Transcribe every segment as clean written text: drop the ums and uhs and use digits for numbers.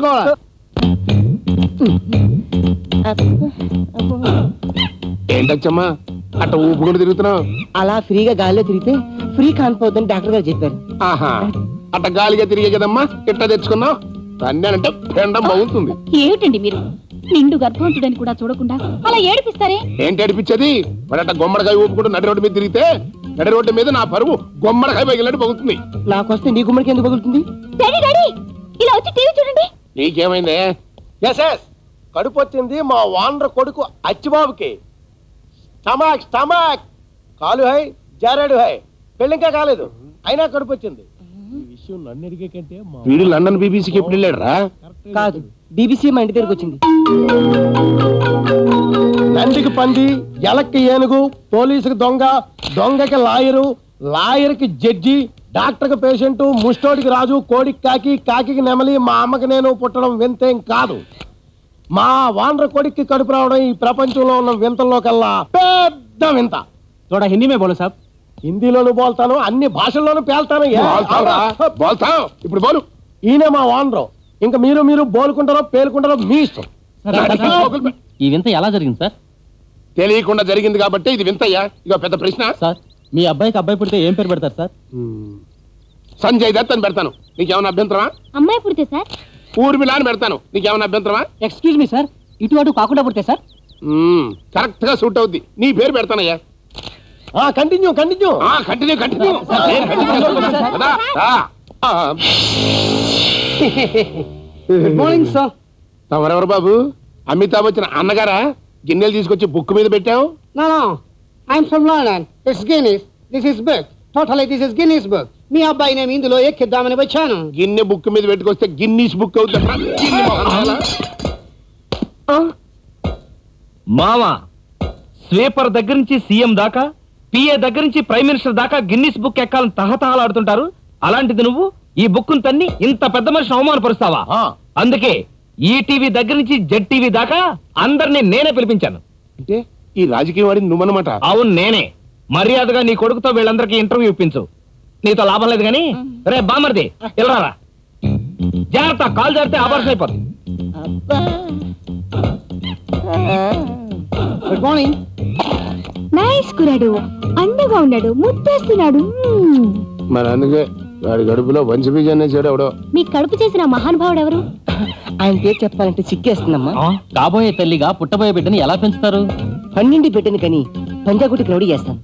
పట్టుకోవాలి. ఏంటమ్మా అట్ట ఊపుకుంటూ తిరుగుతున్నావు? అలా ఫ్రీగా గాలిలో తిరిగితే ఫ్రీ కానిపోద్దని డాక్టర్ గారు చెప్పారు. ఆహా, అట్ట గాలిగా తిరిగే కదమ్మా ఇట్లా తెచ్చుకున్నావు. అన్నానంటే పెండం బాగుంటుంది. ఏమిటండి మీరు నిండు గర్భవంతుడని కూడా చూడకుండా అలా ఏడిపిస్తారే? ఏంటి ఏడిపించేది? మరి అట్ట గుమ్మడికాయ ఊపుకుంటూ నడి రోడ్డు మీద తిరిగితే నడి రోడ్డు మీద నా పరువు గుమ్మడికాయ పగిలినట్టు పగులుతుంది. నాకొస్తే నీ గుమ్మడికి ఎందుకు పగులుతుంది? ఇలా వచ్చి టీవీ చూడండి. నీకేమైంది? కడుపు వచ్చింది మా వానర్ కొడుకు అచ్చిబాబుకి. స్టమాక్ స్టమాక్ కాలు హై జారాడు హై, పెళ్ళింకా కాలేదు అయినా కడుపు వచ్చింది. ఈ విషయం నన్ను అడిగే కంటే వీడు లండన్ బీబీసీకి ఎప్పుడు వెళ్ళాడురా? కాదు, బీబీసీ మా ఇంటి దగ్గరకు వచ్చింది. నందికి పంది, ఎలక్కి ఏనుగు, పోలీసుకి దొంగ, దొంగకి లాయరు, లాయర్కి జడ్జి, డాక్టర్కి పేషెంట్, ముష్టోడికి రాజు, కోడికి కాకి, కాకి నెమలి, మా అమ్మకి నేను పుట్టడం వింతేం కాదు. మా వానర కొడుక్కి కడుపు రావడం ఈ ప్రపంచంలో ఉన్న వింతల్లో కల్లా పెద్ద వింత. थोड़ा हिंदी में बोलो साहब. హిందీలోను బోల్తాను, అన్ని భాషల్లోనూ పేల్తాను. ఇప్పుడు బోలు. ఈయనే మా వానరు. ఇంకా మీరు బోలుకుంటారో పేలుకుంటారో మీ ఇష్టం. ఈ వింత ఎలా జరిగింది సార్? తెలియకుండా జరిగింది కాబట్టి ఇది వింతయ్యా. ఇక పెద్ద ప్రశ్న. సార్, మీ అబ్బాయికి అబ్బాయి పుడితే ఏం పేరు పెడతారు సార్? సంజయ్ దత్ అని పెడతాను. నీకేమైనా అభ్యంతరమా? అమ్మాయి పుడితే సార్ ఊర్మిళ అని పెడతాను. నీకేమైనా అభ్యంతరమా? ఎక్స్క్యూజ్ మీ సార్, ఇటు అటు కాకుండా పుడితే సార్? కరెక్ట్ గా సూట్ అవుద్ది. నీ పేరు పెడతానయ్యా. Continue continue continue continue. Good morning sir. తమరెవరు బాబు? అమితాబ్ బచ్చన్ అన్నగారా? గిన్నెలు తీసుకొచ్చి బుక్ మీద పెట్టావు? No, I'm from London. It's Guinness. This is book. Totally this is Guinness book. మీ అబ్బాయి నేను ఇందులో ఎక్కిద్దామని వచ్చాను. గిన్నె బుక్ మీద పెట్టుకొస్తే గిన్నీస్ బుక్ అవుతుందా? మామా, స్వీపర్ దగ్గర నుంచి సీఎం దాకా, పిఏ దగ్గర నుంచి ప్రైమ్ మినిస్టర్ దాకా గిన్నిస్ బుక్ ఎక్కాలని తహతహలాడుతుంటారు. అలాంటిది నువ్వు ఈ బుక్ తన్ని ఇంత పెద్ద మనిషిని అవమానపరుస్తావా? అందుకే ఈ టీవీ దగ్గర నుంచి జెడ్ టీవీ దాకా అందరినీ నేనే పిలిపించాను. అంటే ఈ రాజకీయ వాడిని నువ్వన్నమాట? అవును, నేనే. మర్యాదగా నీ కొడుకుతో వీళ్ళందరికీ ఇంటర్వ్యూ ఇప్పించు. నీతో లాభం లేదు గాని. రే బామర్ది, వెళ్ళరారా. జాగ్రత్త, కాల్ జారితే ఆపరేషన్ అయిపోతుంది. Good morning. నైస్ కురాడు, అండగా ఉన్నాడు, ముత్తేస్తున్నాడు. మరి అందుకే వాడి గడుపులో వంశబీజాన్ని చేడు ఎవడో. మీ కడుపు చేసిన మహానుభావుడు ఎవరు? ఆయన పేరు చెప్పాలంటే సిగ్గేస్తుందమ్మా. కాబోయే తల్లిగా పుట్టబోయే బిడ్డని ఎలా పెంచుతారు? 12 బిడ్డని కని పంజాగుట్టి క్రౌడీ చేస్తాను.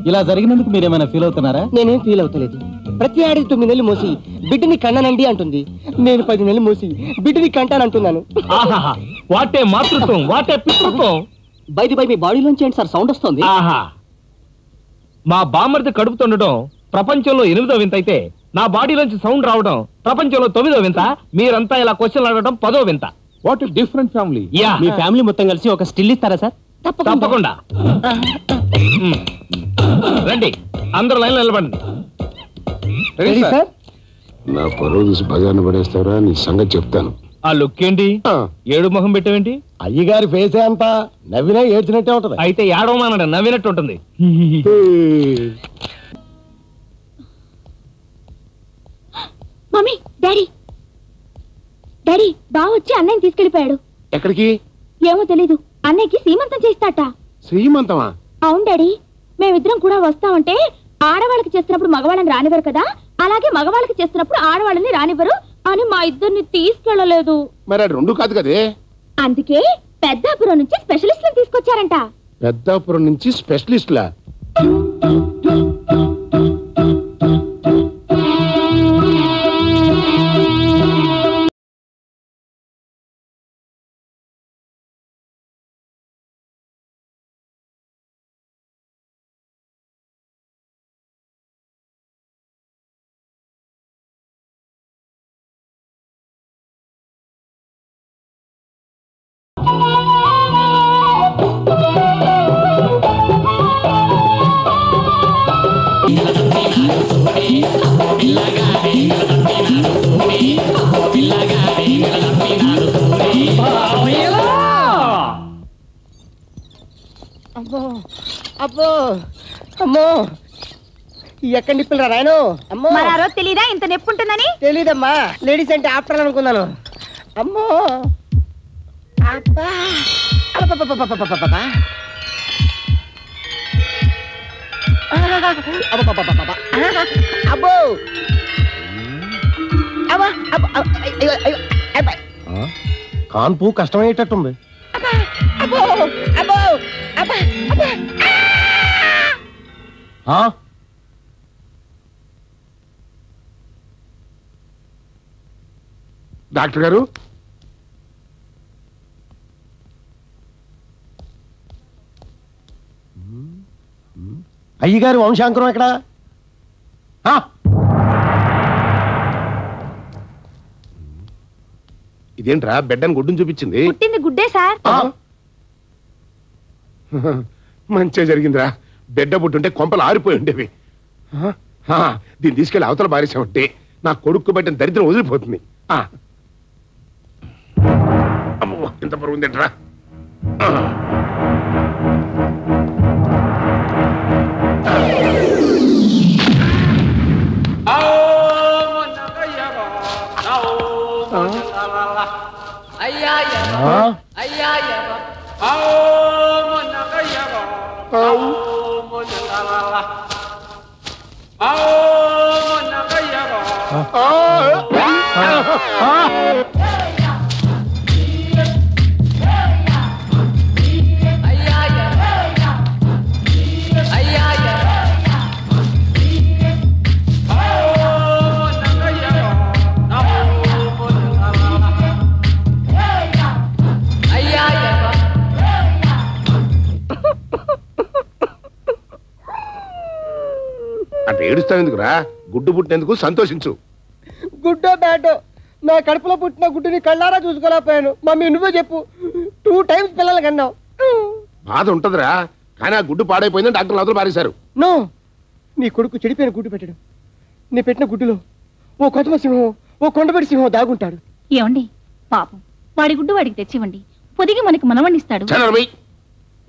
ఇలా జరిగినందుకు మీరేమైనా ఫీల్ అవుతున్నారా? నేనేం ఫీల్ అవుతలేదు. ప్రతి ఆడికి 9 నెలలు మోసి బిడ్డని కన్నానండి అంటుంది. నేను 10 నెలలు మోసి బిడ్డని కంటానంటున్నాను. వాటే మాతృత్వం, వాటే పితృత్వం. బై మీ బాడీలోంచి ఏంటి సార్ సౌండ్ వస్తుంది? ఆహా, మా బామర్ది కడుపుతుండటం ప్రపంచంలో 8వ వింత అయితే, నా బాడీలోంచి సౌండ్ రావడం ప్రపంచంలో 9వ వింత. మీరంతా ఇలా క్వశ్చన్ అడగడం 10వ వింత. What different family. Me family మొత్తం కలిసి ఒక స్టిల్ ఇస్తారా సార్? తప్పకుండా. రండి, అందరూ లైన్లో నిలబడండి. సార్, నా పరువు తీసి బజార్ను పడేస్తావరా? నీ సంగతి చెప్తాను. ఆ లుక్ ఏంటి? ఏడు మొహం పెట్టావేంటి? అయ్యగారి ఫేసే అంతా నవ్వినా ఏడ్చినట్టే ఉంటది. అయితే ఏడవమానండి, నవ్వినట్టు ఉంటుంది. మమ్మీ, డాడీ డాడీ బావ వచ్చి అన్నయ్యని తీసుకెళ్లిపోయాడు. ఎక్కడికి? ఏమో తెలీదు. అన్నయ్యకి సీమంతం చేస్తాట. శ్రీమంతమా? అవును డాడీ, మేమిద్దరం కూడా వస్తామంటే ఆడవాళ్ళకి చేస్తున్నప్పుడు మగవాళ్ళని రానివ్వరు కదా, అలాగే మగవాళ్ళకి చేస్తున్నప్పుడు ఆడవాళ్ళని రానివ్వరు అని మా ఇద్దరిని తీసుకెళ్లలేదు. మరి అది 2 కాదు కదే. అందుకే పెద్దాపురం నుంచి స్పెషలిస్టులను తీసుకొచ్చారంట. పెద్దాపురం నుంచి స్పెషలిస్టులా? అబ్బో అమ్మో, ఎక్కడ నిప్పులరా రాయను? తెలీదా ఇంత నొప్పి ఉంటుందని? తెలీదమ్మా, లేడీస్ అంటే ఆఫ్టర్ అనుకున్నాను. అమ్మో అబ్బా అబ్బబ్బబ్బబ్బబ్బబ్బబ్బా. అబ్బబ్బబ్బబ్బబ్బా. అబ్బో అబ్బా అబ్బో అయ్యో అయ్యో అబ్బా కాన్పు కష్టమయ్యేటట్టుంది. అబ్బో అబ్బో అబ్బా అబ్బా. డాక్టర్ గారు, అయ్యగారు వంశాంకురం ఎక్కడ? ఇదేంట్రా బెడ్డని గుడ్డుని చూపించింది? పుట్టింది గుడ్డే సార్. మంచిగా జరిగిందిరా. బిడ్డ పుట్టుంటే కొంపలు ఆరిపోయి ఉండేవి. దీన్ని తీసుకెళ్లి అవతల బారేసామంటే నా కొడుకు పెట్టిన దరిద్రం వదిలిపోతుంది. అమ్మో ఇంత పరువు ఉందేంట్రా. అంటే ఏడుస్తావెందుకురా? గుడ్డు పుట్టినందుకు సంతోషించు. గుడ్డో బ్యాటో నా కడుపులో పుట్టిన గుడ్డుని కళ్ళారా చూసుకోలేకపోయాను. మమ్మీ నువ్వే చెప్పు. 2 times పిల్లలు కన్నావు. బాధ ఉంటదిరా, కానీ ఆ గుడ్డు పాడైపోయిందని డాక్టర్లు అవతల పారేశారు. నో, నీ కొడుకు చెడిపోయిన గుడ్డు పెట్టడం. నీ పెట్టిన గుడ్డులో ఓ కొత్త సింహం, ఓ కొండపడి సింహం దాగుంటాడు. ఏమండి పాపం, వాడి గుడ్డు వాడికి తెచ్చివ్వండి. పొదిగి మనకి మనవణ్ణిస్తాడు.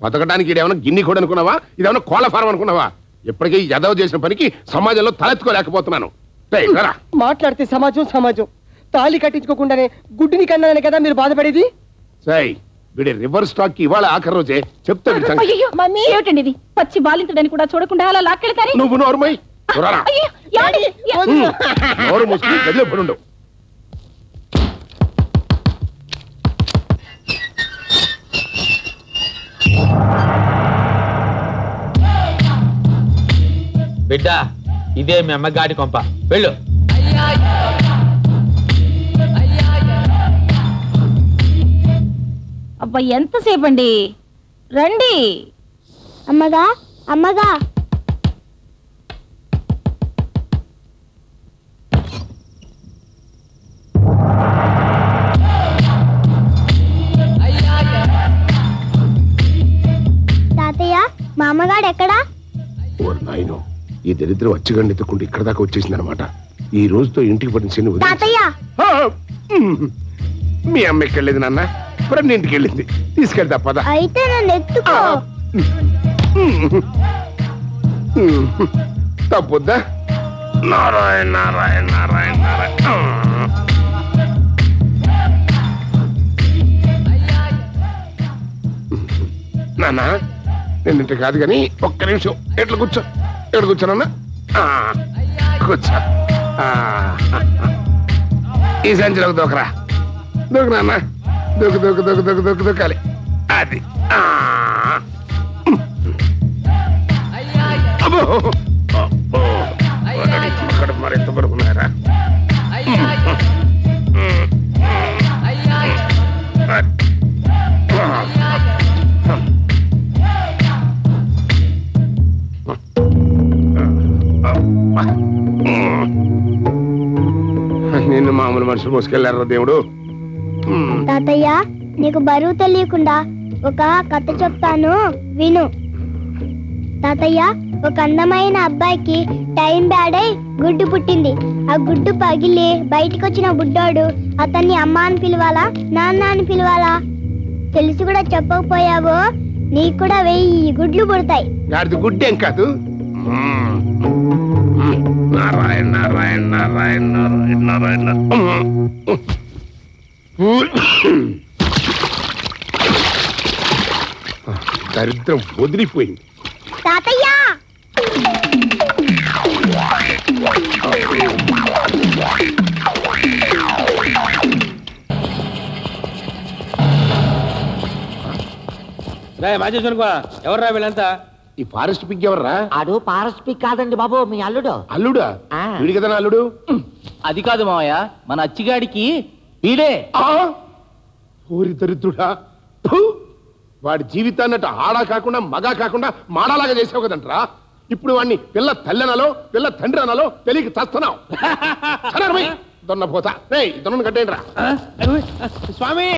బతకడానికి ఇదేమన్నా గిన్ని కూడా అనుకున్నావా? ఇదేమన్నా కోళ్ళ ఫారం అనుకున్నావా? ఇప్పటికీ యదవ చేసిన పనికి సమాజంలో తలెత్తుకోలేకపోతున్నాను. మాట్లాడితే సమాజం సమాజం. తాళి కట్టించుకోకుండానే గుడ్డుని కన్నానే కదా మీరు బాధపడేది. సై వీడి రివర్స్ స్టాక్ కి ఇవాళ ఆఖరి రోజే చెప్తాడు. ఏమిటండి ఇది? పచ్చి బాలింతుడని కూడా చూడకుండా అలా లాక్కెళ్తారు. నువ్వు నోరుమై నోరు మూసుకుని గదిలో పడుండు. బిడ్డ ఇదే మీ అమ్మగాడి కొంప, వెళ్ళు. అబ్బా ఎంతసేపు అండి, రండి. అమ్మగా అమ్మగా తాతయ్య మా అమ్మగాడు ఎక్కడా? నాయనో, ఈ దరిద్రం వచ్చి ఎత్తుకుంటూ ఇక్కడ దాకా వచ్చేసింది అనమాట. ఈ రోజుతో ఇంటికి పడిన శని తాతయ్య. మీ అమ్మకి వెళ్ళేది నాన్న, ఫ్రెండ్ ఇంటికి వెళ్ళింది. తీసుకెళ్తా పద. అయితే నన్ను ఎత్తుకో. తప్పుద్దా? నారాయణ నారాయణ నారాయణ నారాయణ. నాన్న నేను ఇంటి కాదు కానీ ఒక్క నిమిషం ఎట్లా కూర్చో. ఎక్కడ కూర్చోనన్నా? కూర్చో. ఈ సంచిలోకి దూకరా. దూకు నాన్న, దూకు దూకు దూకు దూకు దూకు దూకాలి. అది అక్కడ మరింత పడుకున్నారా? నిన్ను మామూలు మనుషులు మోసుకెళ్లారా దేవుడు. తాతయ్య నీకు బరువు తెలియకుండా ఒక కథ చెప్తాను విను. తాతయ్య, ఒక అందమైన అబ్బాయికి టైం బ్యాడ్ అయి గుడ్డు పుట్టింది. ఆ గుడ్డు పగిలి బయటకు వచ్చిన బుడ్డోడు అతన్ని అమ్మ అని పిలవాలా, నాన్న అని పిలవాలా? తెలిసి కూడా చెప్పకపోయావో నీకు కూడా 1000 గుడ్లు పుడతాయి. గుడ్డేం కాదు. నారాయణ నారాయణ నారాయణ నారాయణ నారాయణ. దరిద్రం వదిలిపోయింది. తాతయ్య ఎవర్రా వీళ్ళంతా? ఈ ఫారెస్ట్ పిక్ ఎవర్రా? ఆడు పారస్ పిక్ కాదండి బాబు, మీ అల్లుడు. అల్లుడా? వీడి కదా నా అల్లుడు. అది కాదు మావయ్య, మన అచ్చిగాడికి వీడే. ఓరి దరిద్రుడా, ఫు! వాడి జీవితాన్నట్టు ఆడా కాకుండా మగా కాకుండా మాడాలాగా చేసావు కదంట్రా. ఇప్పుడు వాడిని పిల్ల తల్లెనాలో పిల్ల తండ్రి అనాలో తెలియక చస్తున్నావు. దొన్నపోతా రే, దొన్నను కట్టేయండి రా. స్వామి